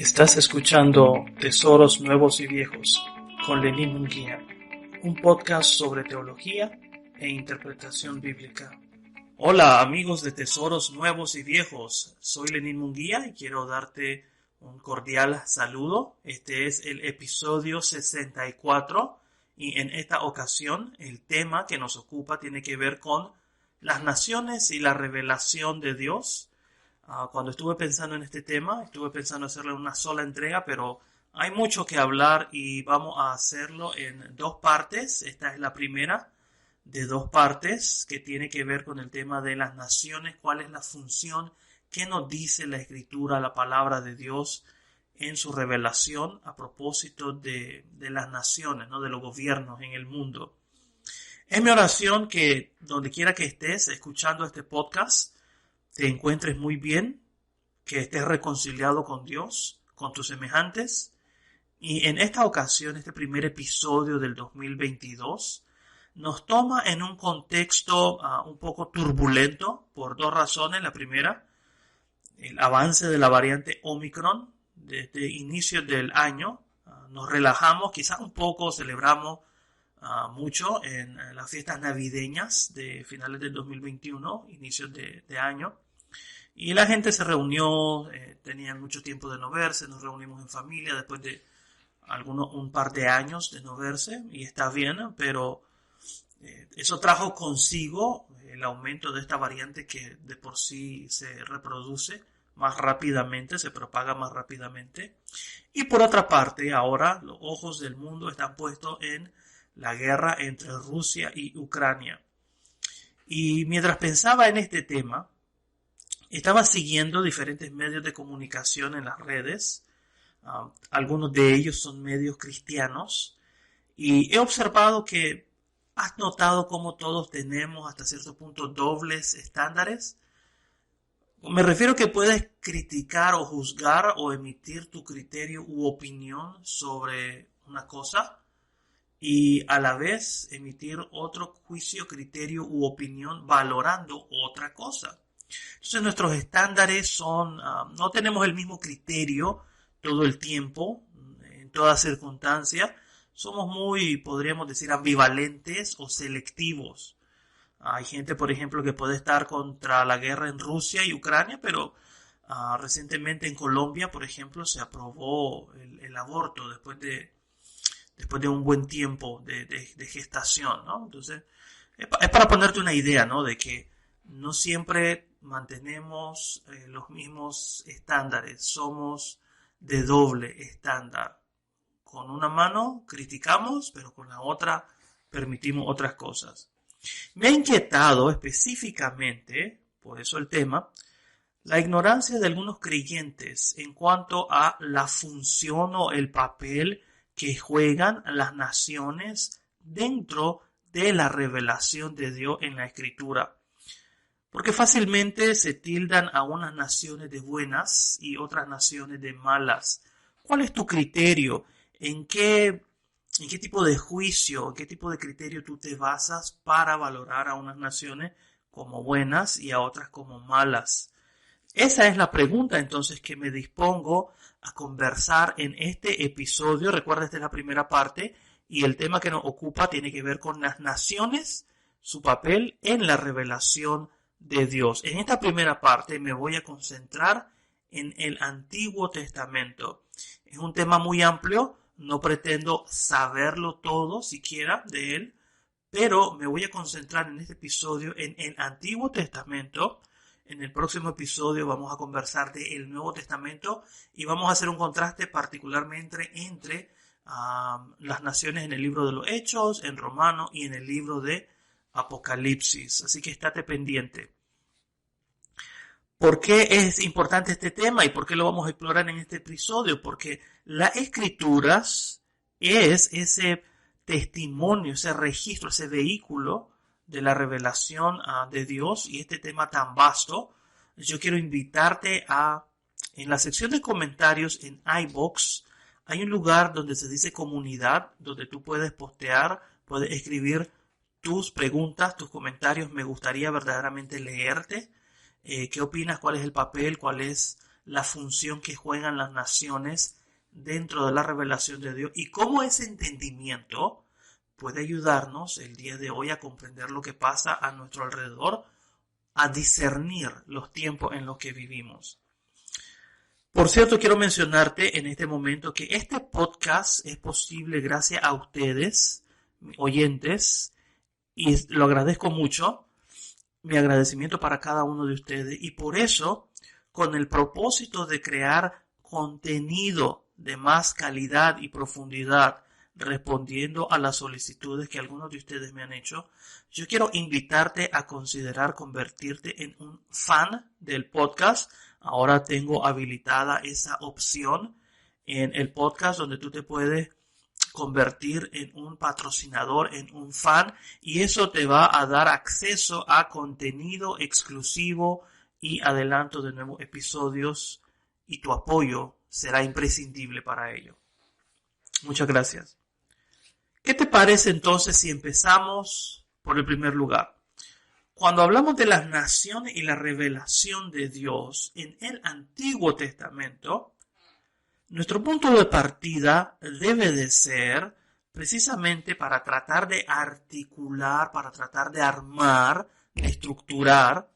Estás escuchando Tesoros Nuevos y Viejos con Lenín Munguía, un podcast sobre teología e interpretación bíblica. Hola amigos de Tesoros Nuevos y Viejos, soy Lenín Munguía y quiero darte un cordial saludo. Este es el episodio 64 y en esta ocasión el tema que nos ocupa tiene que ver con las naciones y la revelación de Dios. Cuando estuve pensando en este tema, estuve pensando hacerle una sola entrega, pero hay mucho que hablar y vamos a hacerlo en dos partes. Esta es la primera de dos partes que tiene que ver con el tema de las naciones, cuál es la función, qué nos dice la Escritura, la palabra de Dios en su revelación a propósito de las naciones, ¿no? De los gobiernos en el mundo. Es mi oración que donde quiera que estés escuchando este podcast, te encuentres muy bien, que estés reconciliado con Dios, con tus semejantes. Y en esta ocasión, este primer episodio del 2022, nos toma en un contexto un poco turbulento por dos razones. La primera, el avance de la variante Omicron desde inicios del año. Nos relajamos, quizás un poco, celebramos mucho en las fiestas navideñas de finales del 2021, inicios de año. Y la gente se reunió, tenían mucho tiempo de no verse, nos reunimos en familia después de un par de años de no verse, y está bien, pero eso trajo consigo el aumento de esta variante que de por sí se reproduce más rápidamente, se propaga más rápidamente. Y por otra parte, ahora los ojos del mundo están puestos en la guerra entre Rusia y Ucrania. Y mientras pensaba en este tema, estaba siguiendo diferentes medios de comunicación en las redes. Algunos de ellos son medios cristianos. Y he observado que has notado cómo todos tenemos hasta cierto punto dobles estándares. Me refiero que puedes criticar o juzgar o emitir tu criterio u opinión sobre una cosa y a la vez emitir otro juicio, criterio u opinión valorando otra cosa. Entonces nuestros estándares son, no tenemos el mismo criterio todo el tiempo, en toda circunstancia. Somos muy, podríamos decir, ambivalentes o selectivos. Hay gente, por ejemplo, que puede estar contra la guerra en Rusia y Ucrania, pero recientemente en Colombia, por ejemplo, se aprobó el aborto después de un buen tiempo de gestación, ¿no? Entonces, es para ponerte una idea, ¿no? De que no siempre mantenemos los mismos estándares, somos de doble estándar. Con una mano criticamos, pero con la otra permitimos otras cosas. Me ha inquietado específicamente, por eso el tema, la ignorancia de algunos creyentes en cuanto a la función o el papel que juegan las naciones dentro de la revelación de Dios en la Escritura. Porque fácilmente se tildan a unas naciones de buenas y otras naciones de malas. ¿Cuál es tu criterio? ¿En qué tipo de juicio, en qué tipo de criterio tú te basas para valorar a unas naciones como buenas y a otras como malas? Esa es la pregunta entonces que me dispongo a conversar en este episodio. Recuerda, esta es la primera parte y el tema que nos ocupa tiene que ver con las naciones, su papel en la revelación de Dios. En esta primera parte me voy a concentrar en el Antiguo Testamento. Es un tema muy amplio, no pretendo saberlo todo siquiera de él, pero me voy a concentrar en este episodio en el Antiguo Testamento. En el próximo episodio vamos a conversar del Nuevo Testamento y vamos a hacer un contraste particularmente entre las naciones en el libro de los Hechos, en Romanos y en el libro de Apocalipsis. Así que estate pendiente. ¿Por qué es importante este tema y por qué lo vamos a explorar en este episodio? Porque las Escrituras es ese testimonio, ese registro, ese vehículo de la revelación de Dios y este tema tan vasto. Yo quiero invitarte en la sección de comentarios en iVoox, hay un lugar donde se dice comunidad, donde tú puedes postear, puedes escribir tus preguntas, tus comentarios. Me gustaría verdaderamente leerte. ¿Qué opinas? ¿Cuál es el papel? ¿Cuál es la función que juegan las naciones dentro de la revelación de Dios y cómo ese entendimiento puede ayudarnos el día de hoy a comprender lo que pasa a nuestro alrededor, a discernir los tiempos en los que vivimos. Por cierto, quiero mencionarte en este momento que este podcast es posible gracias a ustedes, oyentes, y lo agradezco mucho. Mi agradecimiento para cada uno de ustedes, y por eso, con el propósito de crear contenido de más calidad y profundidad, respondiendo a las solicitudes que algunos de ustedes me han hecho, yo quiero invitarte a considerar convertirte en un fan del podcast. Ahora tengo habilitada esa opción en el podcast donde tú te puedes convertir en un patrocinador, en un fan, y eso te va a dar acceso a contenido exclusivo y adelanto de nuevos episodios, y tu apoyo será imprescindible para ello. Muchas gracias. ¿Qué te parece entonces si empezamos por el primer lugar? Cuando hablamos de las naciones y la revelación de Dios en el Antiguo Testamento, nuestro punto de partida debe de ser precisamente para tratar de articular, para tratar de armar, de estructurar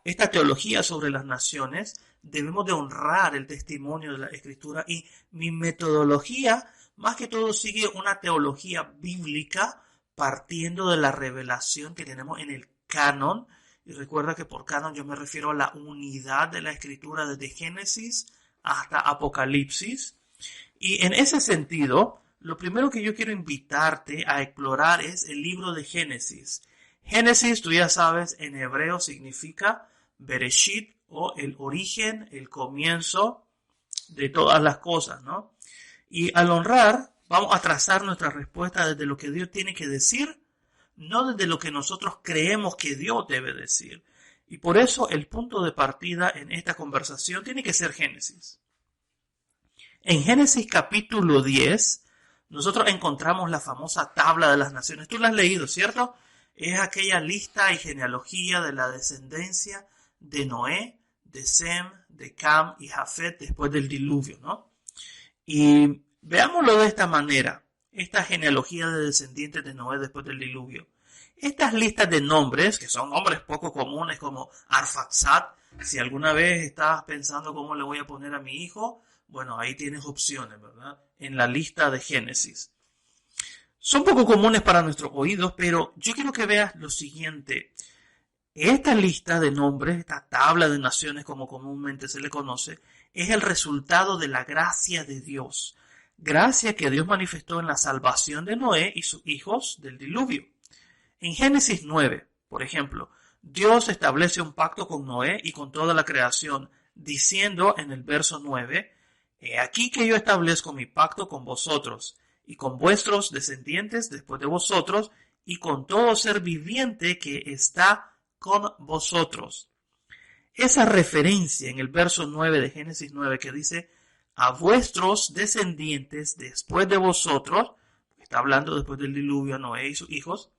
esta teología sobre las naciones. Debemos de honrar el testimonio de la Escritura, y mi metodología más que todo sigue una teología bíblica partiendo de la revelación que tenemos en el canon. Y recuerda que por canon yo me refiero a la unidad de la Escritura desde Génesis hasta Apocalipsis. Y en ese sentido, lo primero que yo quiero invitarte a explorar es el libro de Génesis. Génesis, tú ya sabes, en hebreo significa Bereshit, o el origen, el comienzo de todas las cosas, ¿no? Y al honrar, vamos a trazar nuestra respuesta desde lo que Dios tiene que decir, no desde lo que nosotros creemos que Dios debe decir. Y por eso el punto de partida en esta conversación tiene que ser Génesis. En Génesis capítulo 10, nosotros encontramos la famosa tabla de las naciones. Tú la has leído, ¿cierto? Es aquella lista y genealogía de la descendencia de Noé, de Sem, de Cam y Jafet después del diluvio, ¿no? Y veámoslo de esta manera, esta genealogía de descendientes de Noé después del diluvio. Estas listas de nombres, que son nombres poco comunes como Arfaxad, si alguna vez estabas pensando cómo le voy a poner a mi hijo, bueno, ahí tienes opciones, ¿verdad? En la lista de Génesis. Son poco comunes para nuestros oídos, pero yo quiero que veas lo siguiente. Esta lista de nombres, esta tabla de naciones como comúnmente se le conoce, es el resultado de la gracia de Dios. Gracia que Dios manifestó en la salvación de Noé y sus hijos del diluvio. En Génesis 9, por ejemplo, Dios establece un pacto con Noé y con toda la creación, diciendo en el verso 9, «He aquí que yo establezco mi pacto con vosotros y con vuestros descendientes después de vosotros y con todo ser viviente que está con vosotros». Esa referencia en el verso 9 de Génesis 9 que dice «a vuestros descendientes después de vosotros», está hablando después del diluvio a Noé y sus hijos,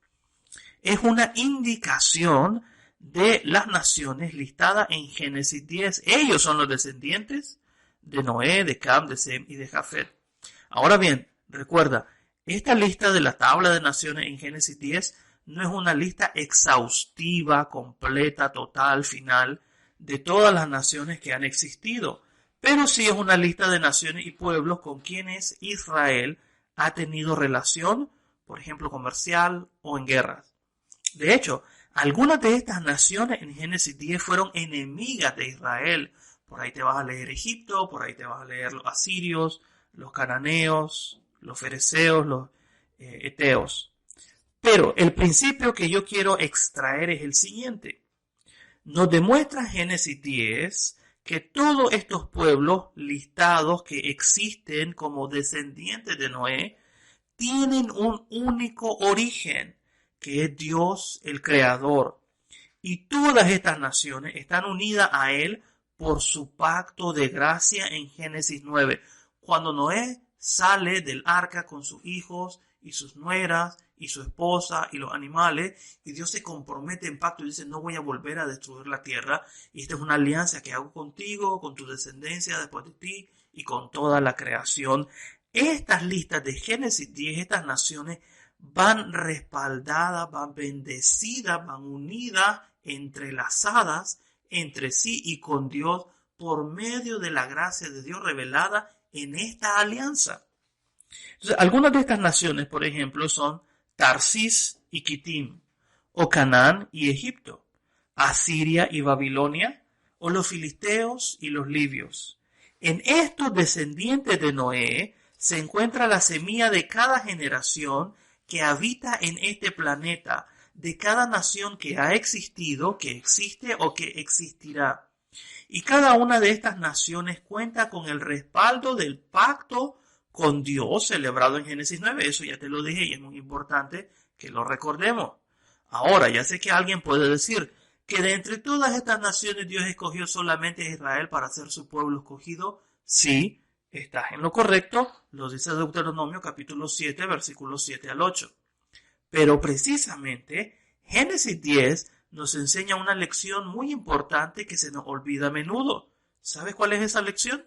es una indicación de las naciones listadas en Génesis 10. Ellos son los descendientes de Noé, de Cam, de Sem y de Jafet. Ahora bien, recuerda, esta lista de la tabla de naciones en Génesis 10 no es una lista exhaustiva, completa, total, final, de todas las naciones que han existido, pero sí es una lista de naciones y pueblos con quienes Israel ha tenido relación, por ejemplo, comercial o en guerras. De hecho, algunas de estas naciones en Génesis 10 fueron enemigas de Israel. Por ahí te vas a leer Egipto, por ahí te vas a leer los asirios, los cananeos, los fereceos, los eteos. Pero el principio que yo quiero extraer es el siguiente. Nos demuestra Génesis 10 que todos estos pueblos listados que existen como descendientes de Noé tienen un único origen, que es Dios el Creador. Y todas estas naciones están unidas a Él por su pacto de gracia en Génesis 9. Cuando Noé sale del arca con sus hijos y sus nueras y su esposa y los animales, y Dios se compromete en pacto y dice, no voy a volver a destruir la tierra, y esta es una alianza que hago contigo, con tu descendencia después de ti, y con toda la creación. Estas listas de Génesis 10, estas naciones, van respaldadas, van bendecidas, van unidas, entrelazadas entre sí y con Dios por medio de la gracia de Dios revelada en esta alianza. Entonces, algunas de estas naciones, por ejemplo, son Tarsis y Kitim, o Canaán y Egipto, Asiria y Babilonia, o los filisteos y los libios. En estos descendientes de Noé se encuentra la semilla de cada generación que habita en este planeta, de cada nación que ha existido, que existe o que existirá. Y cada una de estas naciones cuenta con el respaldo del pacto con Dios celebrado en Génesis 9. Eso ya te lo dije y es muy importante que lo recordemos. Ahora, ya sé que alguien puede decir que de entre todas estas naciones Dios escogió solamente a Israel para ser su pueblo escogido. Sí, estás en lo correcto, lo dice Deuteronomio capítulo 7, versículos 7 al 8. Pero precisamente Génesis 10 nos enseña una lección muy importante que se nos olvida a menudo. ¿Sabes cuál es esa lección?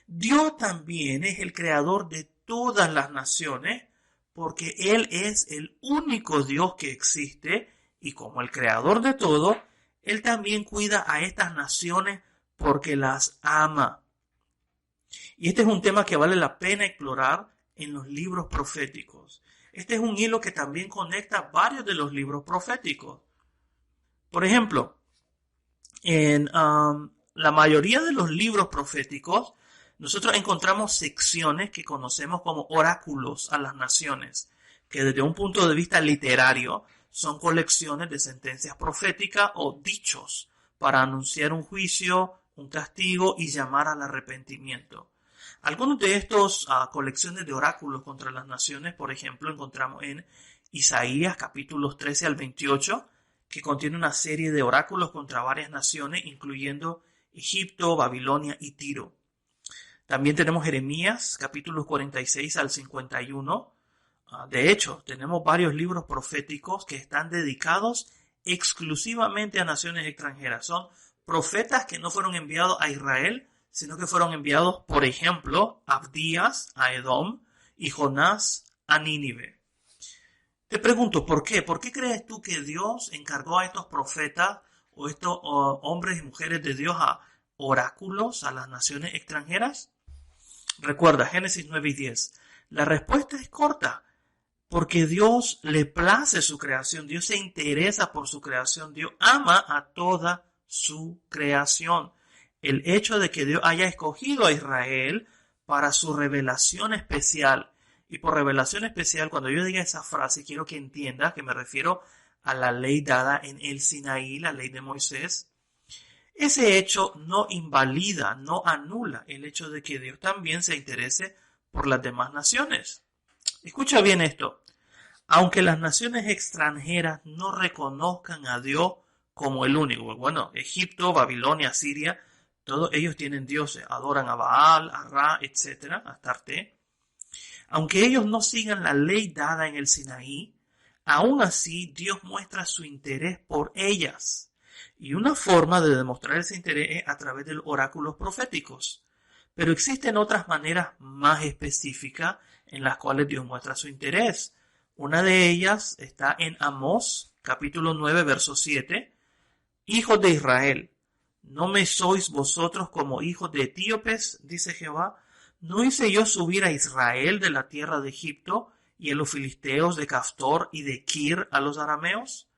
Dios también es el creador de todas las naciones porque Él es el único Dios que existe y como el creador de todo, Él también cuida a estas naciones porque las ama. Y este es un tema que vale la pena explorar en los libros proféticos. Este es un hilo que también conecta varios de los libros proféticos. Por ejemplo, en la mayoría de los libros proféticos, nosotros encontramos secciones que conocemos como oráculos a las naciones, que desde un punto de vista literario son colecciones de sentencias proféticas o dichos para anunciar un juicio, un castigo y llamar al arrepentimiento. Algunos de estos colecciones de oráculos contra las naciones, por ejemplo, encontramos en Isaías capítulos 13 al 28, que contiene una serie de oráculos contra varias naciones, incluyendo Egipto, Babilonia y Tiro. También tenemos Jeremías, capítulos 46 al 51. De hecho, tenemos varios libros proféticos que están dedicados exclusivamente a naciones extranjeras. Son profetas que no fueron enviados a Israel, sino que fueron enviados, por ejemplo, Abdías a Edom y Jonás a Nínive. Te pregunto, ¿por qué? ¿Por qué crees tú que Dios encargó a estos profetas o estos hombres y mujeres de Dios a oráculos a las naciones extranjeras? Recuerda, Génesis 9 y 10. La respuesta es corta, porque Dios le place su creación, Dios se interesa por su creación, Dios ama a toda su creación. El hecho de que Dios haya escogido a Israel para su revelación especial, y por revelación especial, cuando yo diga esa frase, quiero que entiendas que me refiero a la ley dada en el Sinaí, la ley de Moisés. Ese hecho no invalida, no anula el hecho de que Dios también se interese por las demás naciones. Escucha bien esto. Aunque las naciones extranjeras no reconozcan a Dios como el único, bueno, Egipto, Babilonia, Siria, todos ellos tienen dioses, adoran a Baal, a Ra, etc., a Astarte. Aunque ellos no sigan la ley dada en el Sinaí, aún así Dios muestra su interés por ellas. Y una forma de demostrar ese interés es a través de los oráculos proféticos. Pero existen otras maneras más específicas en las cuales Dios muestra su interés. Una de ellas está en Amós, capítulo 9, verso 7. Hijos de Israel, ¿no me sois vosotros como hijos de etíopes? Dice Jehová. ¿No hice yo subir a Israel de la tierra de Egipto y a los filisteos de Caftor y de Kir a los arameos?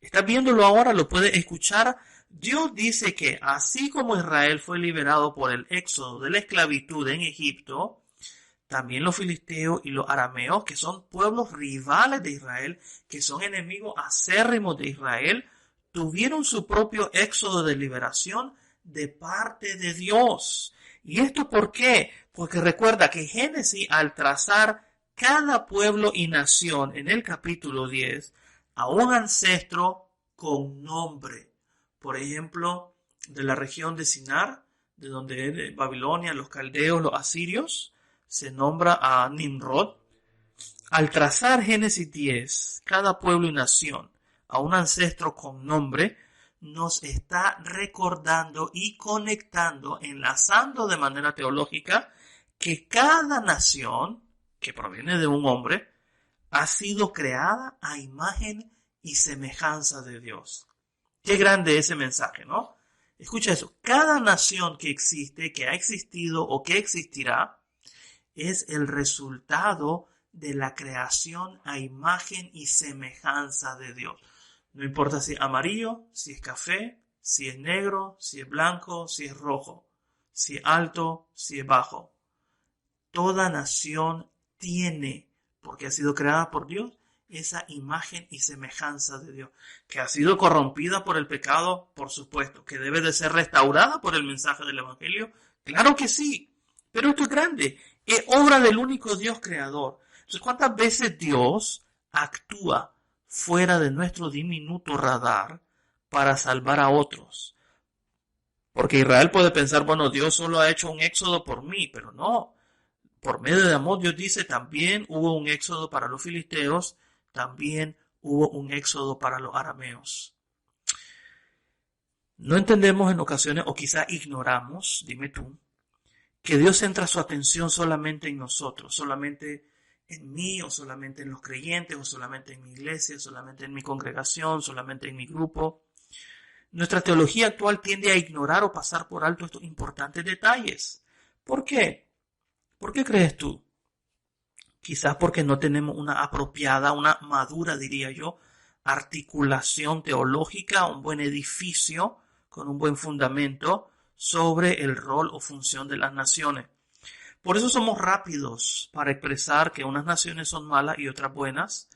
¿Estás viéndolo ahora? ¿Lo puedes escuchar? Dios dice que así como Israel fue liberado por el éxodo de la esclavitud en Egipto, también los filisteos y los arameos, que son pueblos rivales de Israel, que son enemigos acérrimos de Israel, tuvieron su propio éxodo de liberación de parte de Dios. ¿Y esto por qué? Porque recuerda que Génesis, al trazar cada pueblo y nación en el capítulo 10, a un ancestro con nombre. Por ejemplo, de la región de Sinar, de donde es Babilonia, los caldeos, los asirios, se nombra a Nimrod. Al trazar Génesis 10, cada pueblo y nación a un ancestro con nombre, nos está recordando y conectando, enlazando de manera teológica, que cada nación, que proviene de un hombre, ha sido creada a imagen y semejanza de Dios. Qué grande ese mensaje, ¿no? Escucha eso. Cada nación que existe, que ha existido o que existirá, es el resultado de la creación a imagen y semejanza de Dios. No importa si es amarillo, si es café, si es negro, si es blanco, si es rojo, si es alto, si es bajo. Toda nación tiene, porque ha sido creada por Dios, esa imagen y semejanza de Dios, que ha sido corrompida por el pecado, por supuesto, que debe de ser restaurada por el mensaje del Evangelio, claro que sí, pero esto es grande, es obra del único Dios creador. Entonces, ¿cuántas veces Dios actúa fuera de nuestro diminuto radar para salvar a otros? Porque Israel puede pensar, bueno, Dios solo ha hecho un éxodo por mí, pero no. Por medio de amor, Dios dice, también hubo un éxodo para los filisteos, también hubo un éxodo para los arameos. No entendemos en ocasiones, o quizá ignoramos, dime tú, que Dios centra su atención solamente en nosotros, solamente en mí, o solamente en los creyentes, o solamente en mi iglesia, solamente en mi congregación, solamente en mi grupo. Nuestra teología actual tiende a ignorar o pasar por alto estos importantes detalles. ¿Por qué? ¿Por qué crees tú? Quizás porque no tenemos una apropiada, una madura, diría yo, articulación teológica, un buen edificio con un buen fundamento sobre el rol o función de las naciones. Por eso somos rápidos para expresar que unas naciones son malas y otras buenas,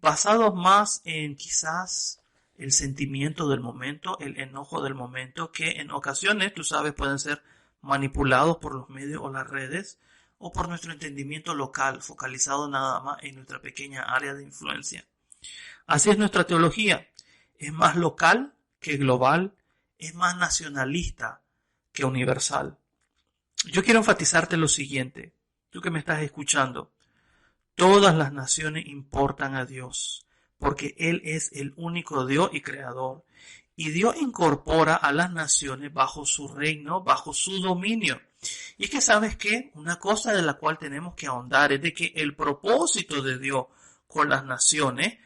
basados más en quizás el sentimiento del momento, el enojo del momento, que en ocasiones, tú sabes, pueden ser manipulados por los medios o las redes, o por nuestro entendimiento local, focalizado nada más en nuestra pequeña área de influencia. Así es nuestra teología. Es más local que global, es más nacionalista que universal. Yo quiero enfatizarte lo siguiente, tú que me estás escuchando. Todas las naciones importan a Dios, porque Él es el único Dios y creador. Y Dios incorpora a las naciones bajo su reino, bajo su dominio. Y es que, ¿sabes qué? Una cosa de la cual tenemos que ahondar es de que el propósito de Dios con las naciones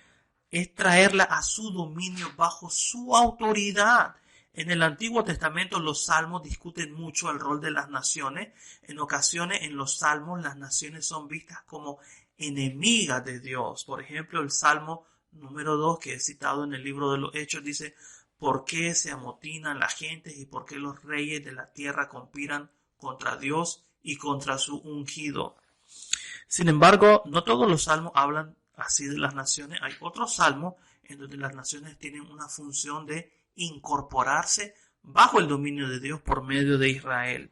es traerla a su dominio bajo su autoridad. En el Antiguo Testamento los salmos discuten mucho el rol de las naciones. En ocasiones en los salmos las naciones son vistas como enemigas de Dios. Por ejemplo, el Salmo número 2 que he citado en el libro de los Hechos dice: ¿por qué se amotinan las gentes y por qué los reyes de la tierra conspiran contra Dios y contra su ungido? Sin embargo, no todos los salmos hablan así de las naciones. Hay otros salmos en donde las naciones tienen una función de incorporarse bajo el dominio de Dios por medio de Israel.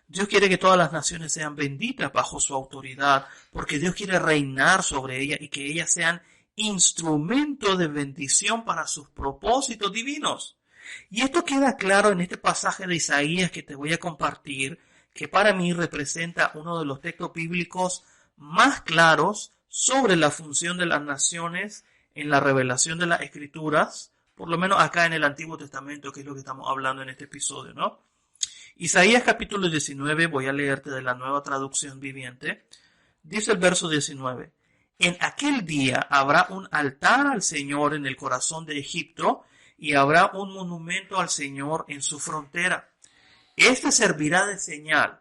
Dios quiere que todas las naciones sean benditas bajo su autoridad, porque Dios quiere reinar sobre ellas y que ellas sean instrumento de bendición para sus propósitos divinos. Y esto queda claro en este pasaje de Isaías que te voy a compartir, que para mí representa uno de los textos bíblicos más claros sobre la función de las naciones en la revelación de las Escrituras, por lo menos acá en el Antiguo Testamento, que es lo que estamos hablando en este episodio, ¿no? Isaías capítulo 19, voy a leerte de la Nueva Traducción Viviente. Dice el verso 19: en aquel día habrá un altar al Señor en el corazón de Egipto, y habrá un monumento al Señor en su frontera. Este servirá de señal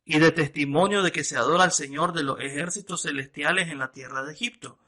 y de testimonio de que se adora al Señor de los ejércitos celestiales en la tierra de Egipto.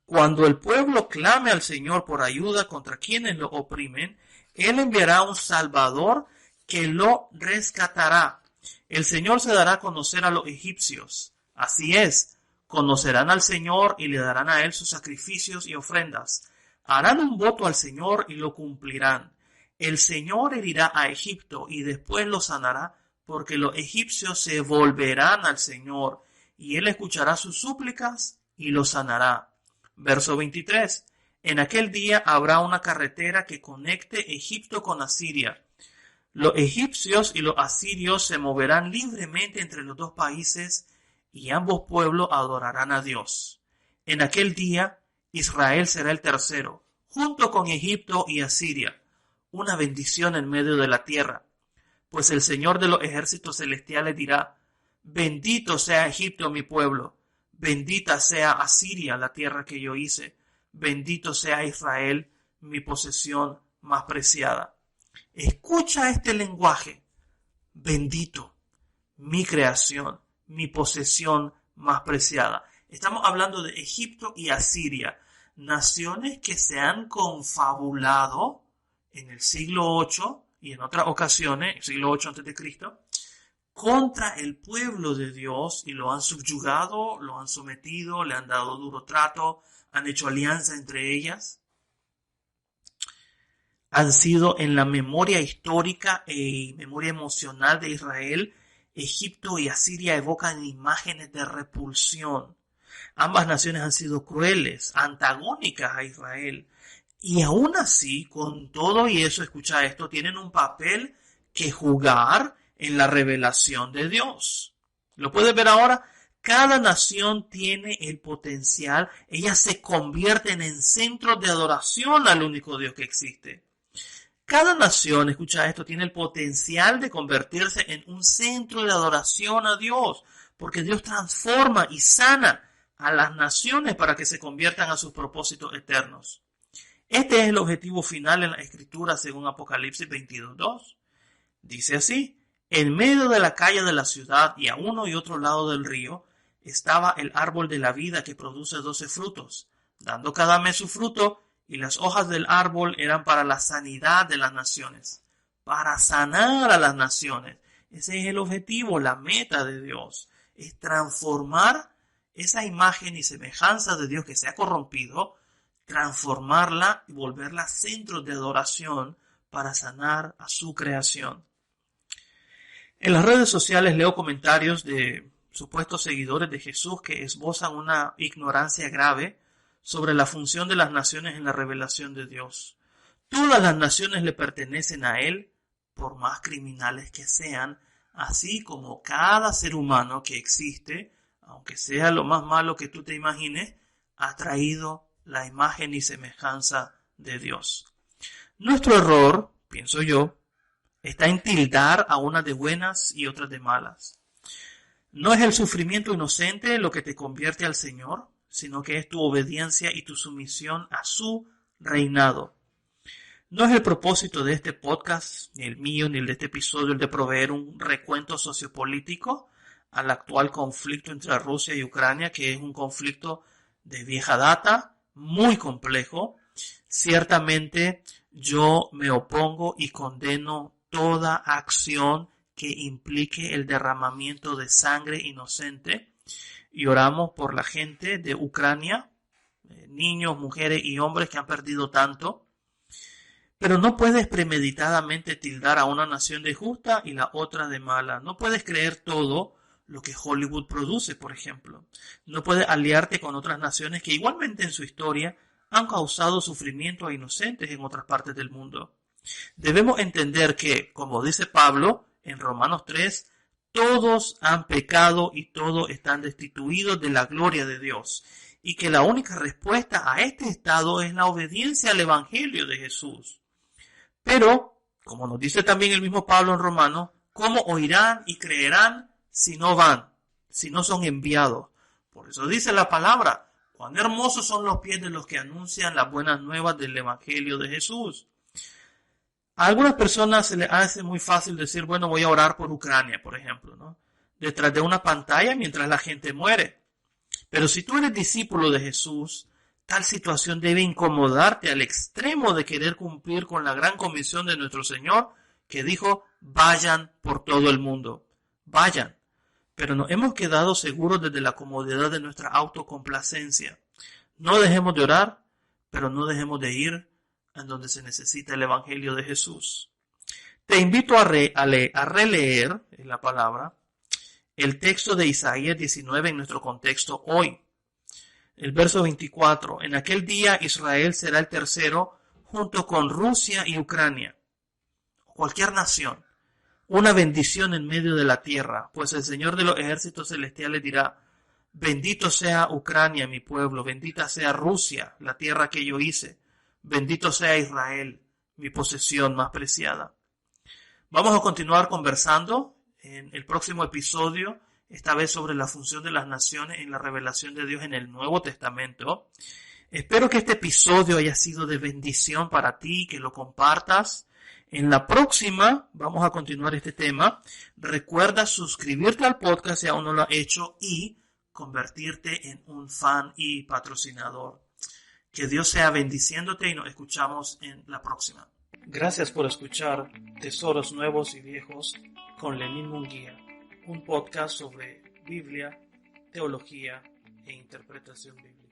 Cuando el pueblo clame al Señor por ayuda contra quienes lo oprimen, Él enviará un Salvador que lo rescatará. El Señor se dará a conocer a los egipcios. Así es, conocerán al Señor y le darán a Él sus sacrificios y ofrendas. Harán un voto al Señor y lo cumplirán. El Señor herirá a Egipto y después lo sanará, porque los egipcios se volverán al Señor y Él escuchará sus súplicas y lo sanará. Verso 23. En aquel día habrá una carretera que conecte Egipto con Asiria. Los egipcios y los asirios se moverán libremente entre los dos países y ambos pueblos adorarán a Dios. En aquel día Israel será el tercero, junto con Egipto y Asiria, una bendición en medio de la tierra. Pues el Señor de los ejércitos celestiales dirá: bendito sea Egipto mi pueblo, bendita sea Asiria la tierra que yo hice, bendito sea Israel mi posesión más preciada. Escucha este lenguaje: bendito, mi creación, mi posesión más preciada. Estamos hablando de Egipto y Asiria, naciones que se han confabulado en el siglo VIII y en otras ocasiones, el siglo VIII a.C., contra el pueblo de Dios y lo han subyugado, lo han sometido, le han dado duro trato, han hecho alianza entre ellas. Han sido en la memoria histórica y memoria emocional de Israel. Egipto y Asiria evocan imágenes de repulsión. Ambas naciones han sido crueles, antagónicas a Israel. Y aún así, con todo y eso, escucha esto, tienen un papel que jugar en la revelación de Dios. ¿Lo puedes ver ahora? Cada nación tiene el potencial, ellas se convierten en centros de adoración al único Dios que existe. Cada nación, escucha esto, tiene el potencial de convertirse en un centro de adoración a Dios, porque Dios transforma y sana a las naciones para que se conviertan a sus propósitos eternos. Este es el objetivo final en la Escritura según Apocalipsis 22:2. Dice así: en medio de la calle de la ciudad y a uno y otro lado del río estaba el árbol de la vida que produce 12 frutos, dando cada mes su fruto, y las hojas del árbol eran para la sanidad de las naciones, para sanar a las naciones. Ese es el objetivo, la meta de Dios, es transformar esa imagen y semejanza de Dios que se ha corrompido, transformarla y volverla centro de adoración para sanar a su creación. En las redes sociales leo comentarios de supuestos seguidores de Jesús que esbozan una ignorancia grave sobre la función de las naciones en la revelación de Dios. Todas las naciones le pertenecen a Él, por más criminales que sean, así como cada ser humano que existe, aunque sea lo más malo que tú te imagines, ha traído la imagen y semejanza de Dios. Nuestro error, pienso yo, está en tildar a unas de buenas y otras de malas. No es el sufrimiento inocente lo que te convierte al Señor, sino que es tu obediencia y tu sumisión a su reinado. No es el propósito de este podcast, ni el mío, ni el de este episodio, el de proveer un recuento sociopolítico al actual conflicto entre Rusia y Ucrania, que es un conflicto de vieja data, muy complejo. Ciertamente yo me opongo y condeno toda acción que implique el derramamiento de sangre inocente, y oramos por la gente de Ucrania, niños, mujeres y hombres que han perdido tanto. Pero no puedes premeditadamente tildar a una nación de justa y la otra de mala. No puedes creer todo lo que Hollywood produce, por ejemplo. No puedes aliarte con otras naciones que igualmente en su historia han causado sufrimiento a inocentes en otras partes del mundo. Debemos entender que, como dice Pablo en Romanos 3, todos han pecado y todos están destituidos de la gloria de Dios, y que la única respuesta a este estado es la obediencia al Evangelio de Jesús. Pero, como nos dice también el mismo Pablo en Romanos, ¿cómo oirán y creerán si no van, si no son enviados? Por eso dice la palabra: cuán hermosos son los pies de los que anuncian las buenas nuevas del Evangelio de Jesús. A algunas personas se les hace muy fácil decir, bueno, voy a orar por Ucrania, por ejemplo, ¿no? Detrás de una pantalla mientras la gente muere. Pero si tú eres discípulo de Jesús, tal situación debe incomodarte al extremo de querer cumplir con la gran comisión de nuestro Señor, que dijo: vayan por todo el mundo. Vayan. Pero nos hemos quedado seguros desde la comodidad de nuestra autocomplacencia. No dejemos de orar, pero no dejemos de ir en donde se necesita el Evangelio de Jesús. Te invito a releer en la palabra el texto de Isaías 19 en nuestro contexto hoy. El verso 24: en aquel día Israel será el tercero junto con Rusia y Ucrania, cualquier nación, una bendición en medio de la tierra, pues el Señor de los ejércitos celestiales dirá: Bendito sea Ucrania, mi pueblo, bendita sea Rusia, la tierra que yo hice, bendito sea Israel, mi posesión más preciada. Vamos a continuar conversando en el próximo episodio, esta vez sobre la función de las naciones en la revelación de Dios en el Nuevo Testamento. Espero que este episodio haya sido de bendición para ti, que lo compartas. En la próxima vamos a continuar este tema. Recuerda suscribirte al podcast si aún no lo has hecho y convertirte en un fan y patrocinador. Que Dios sea bendiciéndote y nos escuchamos en la próxima. Gracias por escuchar Tesoros Nuevos y Viejos con Lenín Munguía, un podcast sobre Biblia, teología e interpretación bíblica.